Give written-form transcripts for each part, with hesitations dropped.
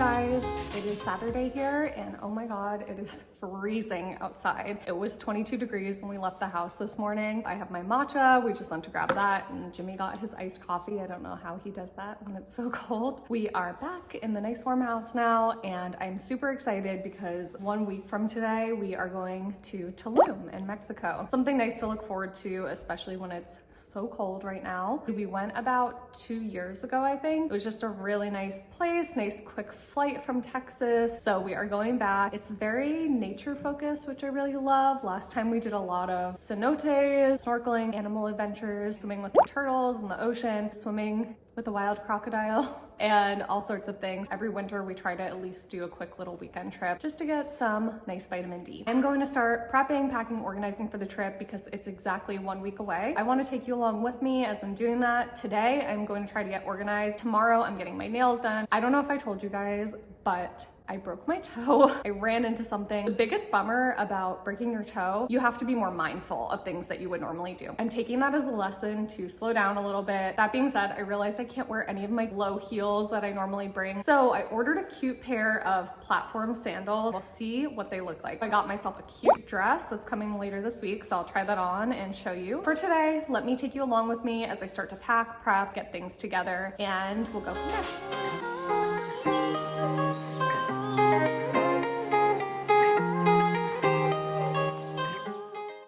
guys, it is Saturday here and oh my god, it is freezing outside. It was 22 degrees when we left the house this morning. I have my matcha, we just went to grab that, and Jimmy got his iced coffee. I don't know how he does that when it's so cold. We are back in the nice warm house now and I'm super excited because 1 week from today we are going to Tulum in Mexico. Something nice to look forward to, especially when it's so cold right now. We went about 2 years ago, I think. It was just a really nice place, nice quick flight from Texas. So we are going back. It's very nature focused, which I really love. Last time we did a lot of cenotes, snorkeling, animal adventures, swimming with the turtles in the ocean, swimming with a wild crocodile, and all sorts of things. Every winter we try to at least do a quick little weekend trip just to get some nice vitamin D. I'm going to start prepping, packing, organizing for the trip because it's exactly 1 week away. I want to take you along with me as I'm doing that. Today I'm going to try to get organized. Tomorrow I'm getting my nails done. I don't know if I told you guys, but I broke my toe. I ran into something. The biggest bummer about breaking your toe, you have to be more mindful of things that you would normally do. I'm taking that as a lesson to slow down a little bit. That being said, I realized I can't wear any of my low heels that I normally bring. So I ordered a cute pair of platform sandals. We'll see what they look like. I got myself a cute dress that's coming later this week, so I'll try that on and show you. For today, let me take you along with me as I start to pack, prep, get things together, and we'll go from there.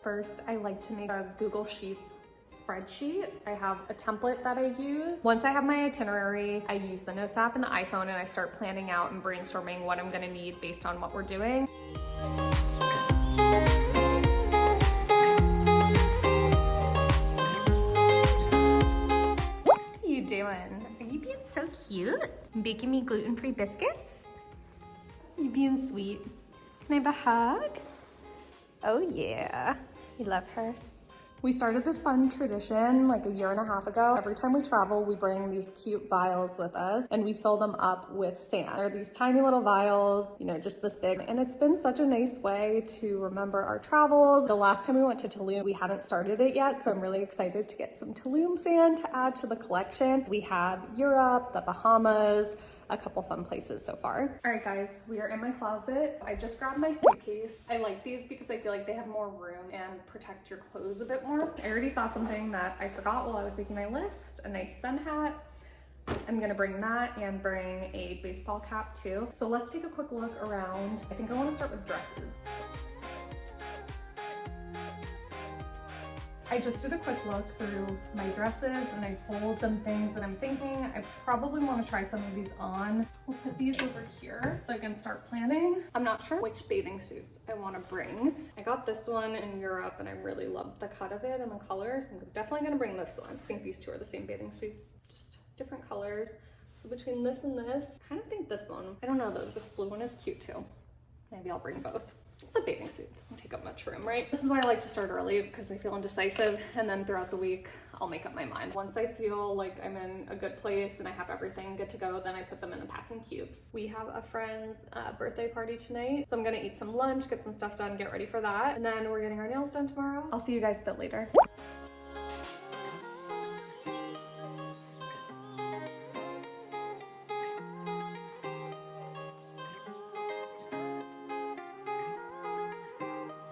First, I like to make a Google Sheets spreadsheet. I have a template that I use. Once I have my itinerary, I use the Notes app in the iPhone and I start planning out and brainstorming what I'm gonna need based on what we're doing. What are you doing? Are you being so cute? Baking me gluten-free biscuits? You being sweet? Can I have a hug? Oh yeah. You love her. We started this fun tradition like 1.5 years ago. Every time we travel, we bring these cute vials with us and we fill them up with sand. They're these tiny little vials, you know, just this big. And it's been such a nice way to remember our travels. The last time we went to Tulum, we hadn't started it yet. So I'm really excited to get some Tulum sand to add to the collection. We have Europe, the Bahamas, a couple fun places so far. All right guys, we are in my closet. I just grabbed my suitcase. I like these because I feel like they have more room and protect your clothes a bit more. I already saw something that I forgot while I was making my list, a nice sun hat. I'm gonna bring that and bring a baseball cap too. So let's take a quick look around. I think I wanna start with dresses. I just did a quick look through my dresses and I pulled some things that I'm thinking I probably want to try some of these on. We'll put these over here so I can start planning. I'm not sure which bathing suits I want to bring. I got this one in Europe and I really loved the cut of it and the colors. I'm definitely going to bring this one. I think these two are the same bathing suits, just different colors. So between this and this, I kind of think this one. I don't know though, this blue one is cute too. Maybe I'll bring both. It's a bathing suit, it doesn't take up much room, right? This is why I like to start early because I feel indecisive and then throughout the week, I'll make up my mind. Once I feel like I'm in a good place and I have everything good to go, then I put them in the packing cubes. We have a friend's birthday party tonight, so I'm gonna eat some lunch, get some stuff done, get ready for that. And then we're getting our nails done tomorrow. I'll see you guys a bit later.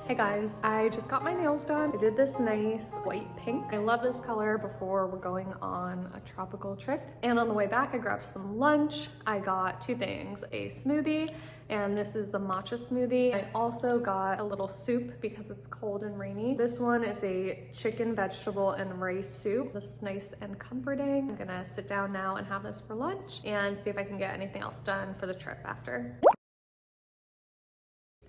Hey guys, I just got my nails done. I did this nice white pink. I love this color before we're going on a tropical trip. And on the way back, I grabbed some lunch. I got two things, a smoothie, and this is a matcha smoothie. I also got a little soup because it's cold and rainy. This one is a chicken, vegetable, and rice soup. This is nice and comforting. I'm gonna sit down now and have this for lunch and see if I can get anything else done for the trip after.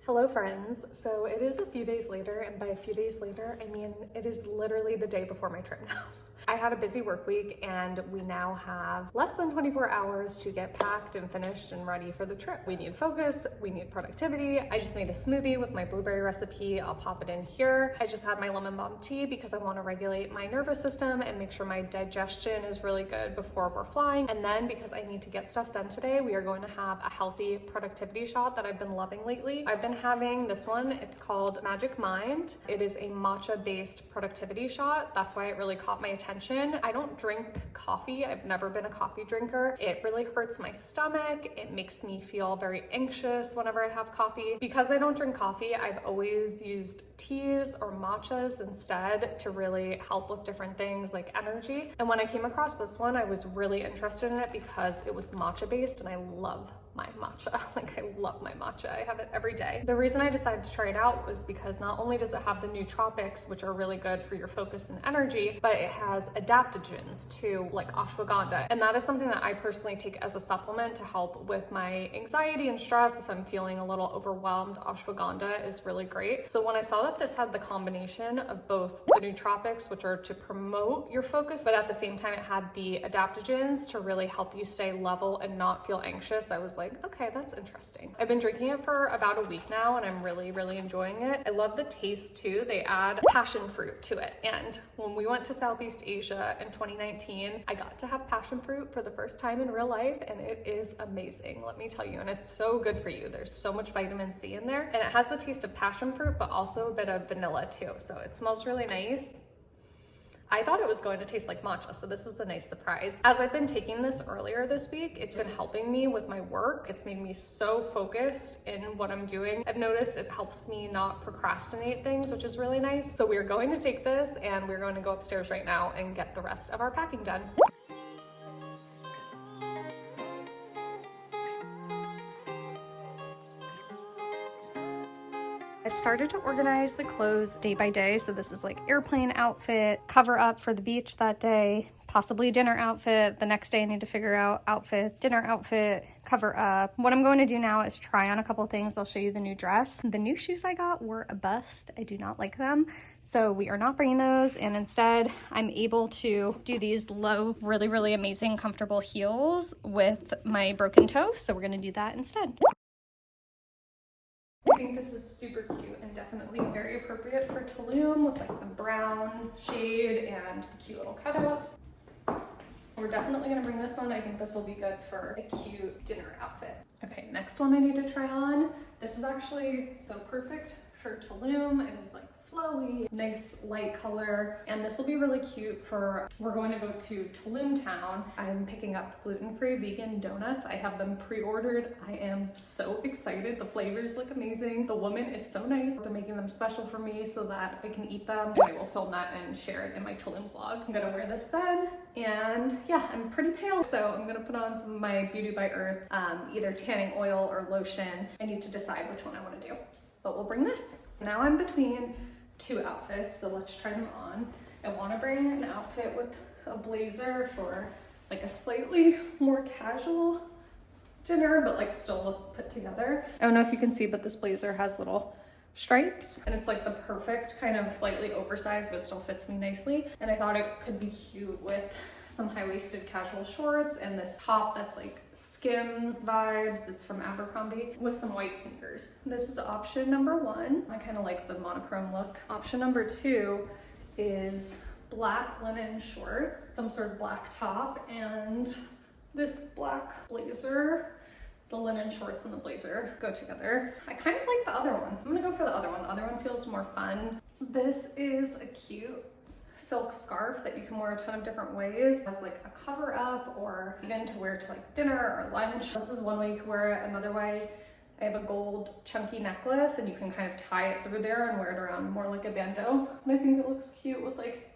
Hello friends. So it is a few days later, and by a few days later, I mean it is literally the day before my trip now. I had a busy work week and we now have less than 24 hours to get packed and finished and ready for the trip. We need focus, we need productivity. I just made a smoothie with my blueberry recipe. I'll pop it in here. I just had my lemon balm tea because I want to regulate my nervous system and make sure my digestion is really good before we're flying. And then because I need to get stuff done today, we are going to have a healthy productivity shot that I've been loving lately. I've been having this one. It's called Magic Mind. It is a matcha based productivity shot. That's why it really caught my attention attention. I don't drink coffee. I've never been a coffee drinker. It really hurts my stomach. It makes me feel very anxious whenever I have coffee. Because I don't drink coffee, I've always used teas or matchas instead to really help with different things like energy. And when I came across this one, I was really interested in it because it was matcha based, and I love my matcha. Like, I love my matcha. I have it every day. The reason I decided to try it out was because not only does it have the nootropics, which are really good for your focus and energy, but it has adaptogens too, like ashwagandha. And that is something that I personally take as a supplement to help with my anxiety and stress. If I'm feeling a little overwhelmed, ashwagandha is really great. So when I saw that this had the combination of both the nootropics, which are to promote your focus, but at the same time it had the adaptogens to really help you stay level and not feel anxious, I was like, okay, that's interesting. I've been drinking it for about a week now, and I'm really enjoying it. I love the taste too. They add passion fruit to it. And when we went to Southeast Asia in 2019, I got to have passion fruit for the first time in real life, and it is amazing, let me tell you. And it's so good for you. There's so much vitamin C in there, and it has the taste of passion fruit, but also a bit of vanilla too. So it smells really nice. I thought it was going to taste like matcha, so this was a nice surprise. As I've been taking this earlier this week, it's been helping me with my work. It's made me so focused in what I'm doing. I've noticed it helps me not procrastinate things, which is really nice. So we're going to take this and we're going to go upstairs right now and get the rest of our packing done. I've started to organize the clothes day by day. So this is like airplane outfit, cover up for the beach that day, possibly dinner outfit. The next day I need to figure out outfits, dinner outfit, cover up. What I'm going to do now is try on a couple things. I'll show you the new dress. The new shoes I got were a bust. I do not like them. So we are not bringing those. And instead I'm able to do these low, really amazing, comfortable heels with my broken toe. So we're gonna do that instead. I think this is super cute and definitely very appropriate for Tulum with like the brown shade and the cute little cutouts. We're definitely gonna bring this one. I think this will be good for a cute dinner outfit. Okay, next one I need to try on. This is actually so perfect for Tulum. It is like flowy, nice light color, and this will be really cute for, we're going to go to Tulum town. I'm picking up gluten-free vegan donuts. I have them pre-ordered. I am so excited. The flavors look amazing. The woman is so nice. They're making them special for me so that I can eat them, and I will film that and share it in my Tulum vlog. I'm gonna wear this then, and yeah, I'm pretty pale, so I'm gonna put on some of my Beauty by Earth, either tanning oil or lotion. I need to decide which one I wanna do, but we'll bring this. Now I'm between two outfits, so let's try them on. I want to bring an outfit with a blazer for like a slightly more casual dinner, but like still look put together. I don't know if you can see, but this blazer has little stripes, and it's like the perfect kind of lightly oversized, but still fits me nicely. And I thought it could be cute with some high-waisted casual shorts and this top that's like Skims vibes. It's from Abercrombie, with some white sneakers. This is option number one. I kind of like the monochrome look. Option number two is black linen shorts, some sort of black top, and this black blazer. The linen shorts and the blazer go together. I kind of like the other one. I'm gonna go for the other one. The other one feels more fun. This is a cute silk scarf that you can wear a ton of different ways as like a cover up, or even to wear to like dinner or lunch. This is one way you can wear it. Another way, I have a gold chunky necklace and you can kind of tie it through there and wear it around more like a bandeau. And I think it looks cute with like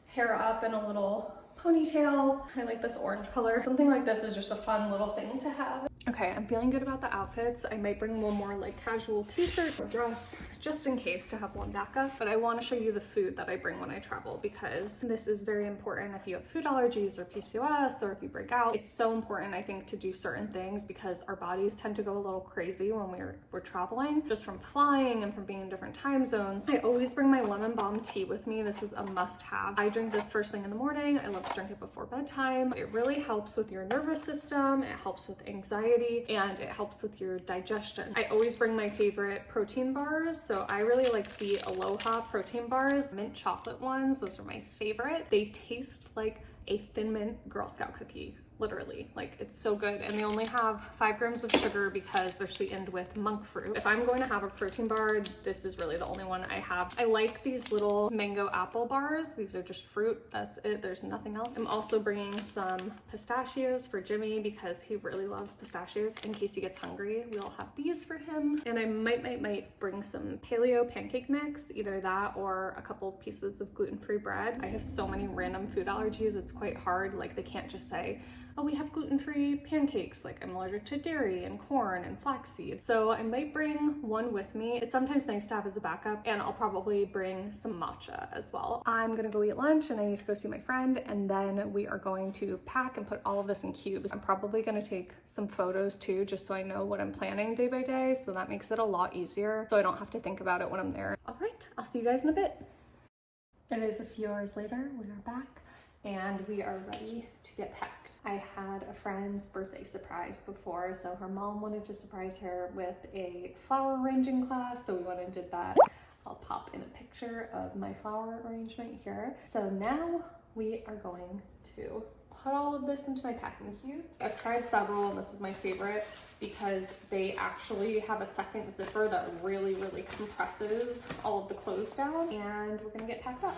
hair up and a little ponytail. I like this orange color. Something like this is just a fun little thing to have. Okay, I'm feeling good about the outfits. I might bring one more like casual t-shirt or dress just in case to have one backup, but I want to show you the food that I bring when I travel, because this is very important if you have food allergies or PCOS, or if you break out. It's so important, I think, to do certain things because our bodies tend to go a little crazy when we're traveling, just from flying and from being in different time zones. I always bring my lemon balm tea with me. This is a must-have. I drink this first thing in the morning. I love to drink it before bedtime. It really helps with your nervous system. It helps with anxiety, and it helps with your digestion. I always bring my favorite protein bars. So I really like the Aloha protein bars, mint chocolate ones. Those are my favorite. They taste like a Thin Mint Girl Scout cookie. literally. Like, it's so good. And they only have 5 grams of sugar because they're sweetened with monk fruit. If I'm going to have a protein bar, this is really the only one I have. I like these little mango apple bars. These are just fruit. That's it. There's nothing else. I'm also bringing some pistachios for Jimmy because he really loves pistachios. In case he gets hungry, we'll have these for him. And I might bring some paleo pancake mix, either that or a couple pieces of gluten-free bread. I have so many random food allergies. It's quite hard. Like, they can't just say, oh, we have gluten-free pancakes. Like, I'm allergic to dairy and corn and flaxseed. So I might bring one with me. It's sometimes nice to have as a backup, and I'll probably bring some matcha as well. I'm gonna go eat lunch and I need to go see my friend, and then we are going to pack and put all of this in cubes. I'm probably gonna take some photos too, just so I know what I'm planning day by day. So that makes it a lot easier, so I don't have to think about it when I'm there. All right, I'll see you guys in a bit. It is a few hours later, we are back, and we are ready to get packed. I had a friend's birthday surprise before, so her mom wanted to surprise her with a flower arranging class, so we went and did that. I'll pop in a picture of my flower arrangement here. So now we are going to put all of this into my packing cubes. I've tried several, and this is my favorite because they actually have a second zipper that really compresses all of the clothes down, and we're gonna get packed up.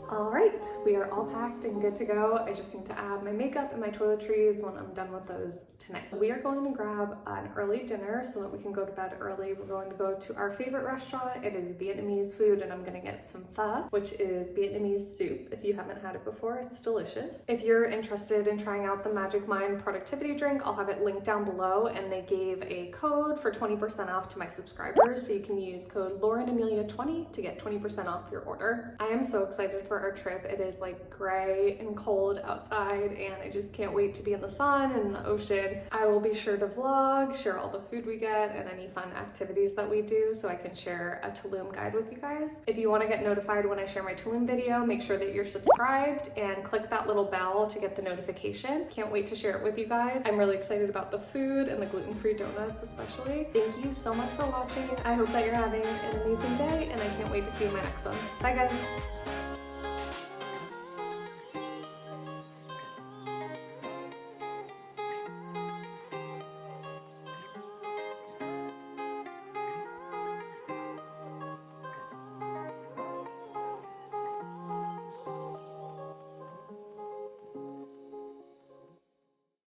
All right, we are all packed and good to go. I just need to add my makeup and my toiletries when I'm done with those tonight. We are going to grab an early dinner so that we can go to bed early. We're going to go to our favorite restaurant. It is Vietnamese food, and I'm gonna get some pho, which is Vietnamese soup. If you haven't had it before, it's delicious. If you're interested in trying out the Magic Mind productivity drink, I'll have it linked down below, and they gave a code for 20% off to my subscribers, so you can use code LaurenAmelia20 to get 20% off your order. I am so excited for our trip. It is like gray and cold outside, and I just can't wait to be in the sun and in the ocean. I will be sure to vlog, share all the food we get and any fun activities that we do, so I can share a Tulum guide with you guys. If you want to get notified when I share my Tulum video, make sure that you're subscribed and click that little bell to get the notification. Can't wait to share it with you guys. I'm really excited about the food and the gluten-free donuts especially. Thank you so much for watching. I hope that you're having an amazing day, and I can't wait to see you in my next one. Bye guys.